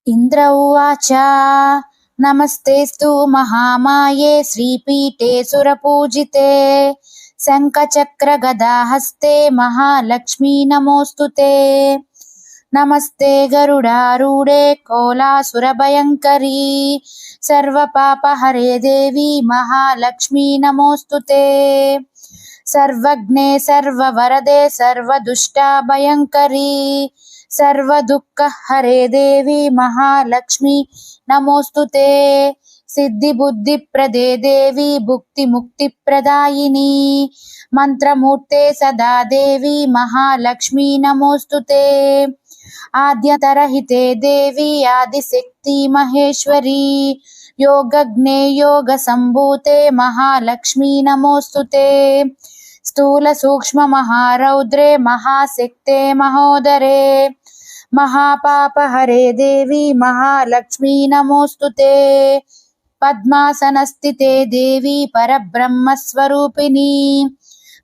ఇంద్ర ఉవాచ నమస్తేస్తు మహామాయే శ్రీపీఠే సురపూజితే శంఖచక్రగదాహస్తే మహాలక్ష్మీ నమోస్తుతే నమస్తే గరుడారూఢే కోలాసురభయంకరీ సర్వపాపహరే దేవి మహాలక్ష్మీ నమోస్తుతే సర్వజ్ఞే సర్వవరదే సర్వదుష్టాభయంకరీ సర్వదుఃఖహరే దేవి మహాలక్ష్మి నమోస్తుతే సిద్ధిబుద్ధిప్రదే దేవి భుక్తిముక్తిప్రదాయిని మంత్రమూర్తే సదా దేవి మహాలక్ష్మి నమోస్తుతే ఆద్యతరహితే దేవి ఆదిశక్తి మహేశ్వరీ యోగజ్ఞే యోగ సంభూతే మహాలక్ష్మి నమోస్తుతే స్థూల సూక్ష్మ మహారౌద్రే మహాశక్తే మహోదరే మహాపాపహరే దేవి మహాలక్ష్మీ నమోస్తుతే పద్మాసనస్థితే దేవి పరబ్రహ్మస్వరూపిణి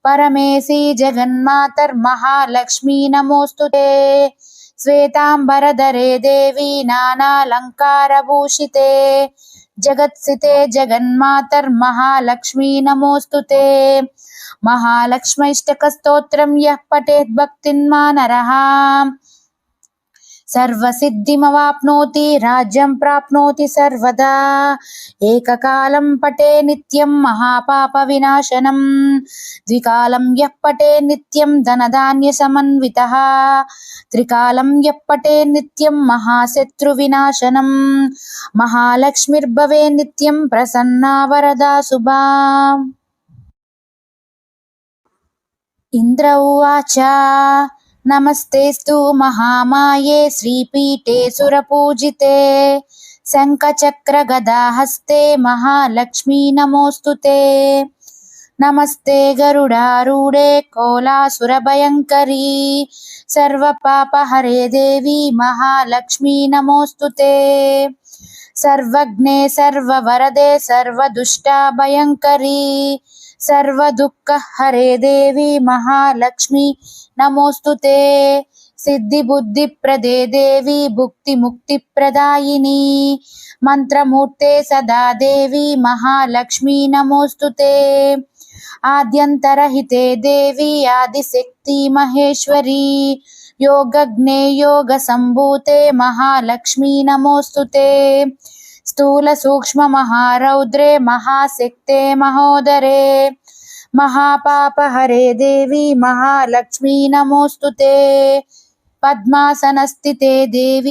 పరమేశి జగన్మాతర్మహాలక్ష్మీ నమోస్తుతే శ్వేతాంబరధరే దేవి నానాలంకారభూషితే జగత్సితే జగన్మాతర్మహాలక్ష్మీ నమోస్తుతే మహాలక్ష్మైష్టకస్తోత్రం యః పఠేత్ భక్తిన్మానరః సర్వసిద్ధిమవాప్నోతి రాజ్యం ప్రాప్నోతి సర్వదా ఏకకాలం పఠే నిత్యం మహాపాప వినాశనం ద్వికాలం యః పఠే నిత్యం ధనధాన్య సమన్వితః త్రికాలం యః పఠే నిత్యం మహాశత్రు వినాశనం మహాలక్ష్మిర్భవే నిత్యం ప్రసన్నా వరదా శుభా. ఇంద్ర ఉవాచ నమస్తేస్తు మహామాయే శ్రీపీఠే సురపూజితే శంఖచక్రగదాహస్తే మహాలక్ష్మీ నమోస్తుతే నమస్తే గరుడారూఢే కోలాసురభయంకరీ సర్వపాపహరే దేవి మహాలక్ష్మీ నమోస్తుతే సర్వజ్ఞే సర్వవరదే సర్వదుష్టాభయంకరీ సర్వదుఃఖహరే దేవి మహాలక్ష్మి నమోస్తుతే సిద్ధిబుద్ధిప్రదే దేవి భుక్తిముక్తిప్రదాయిని మంత్రమూర్తే సదా దేవి మహాలక్ష్మీ నమోస్తుతే ఆద్యంతరహితే దేవి ఆదిశక్తి మహేశ్వరీ యోగజ్ఞే యోగ సంభూతే మహాలక్ష్మీ నమోస్తుతే స్థూల సూక్ష్మ మహారౌద్రే మహాశక్తే మహోదరే మహాపాపహరే దేవి మహాలక్ష్మీ నమోస్తుతే పద్మాసనస్థితే దేవి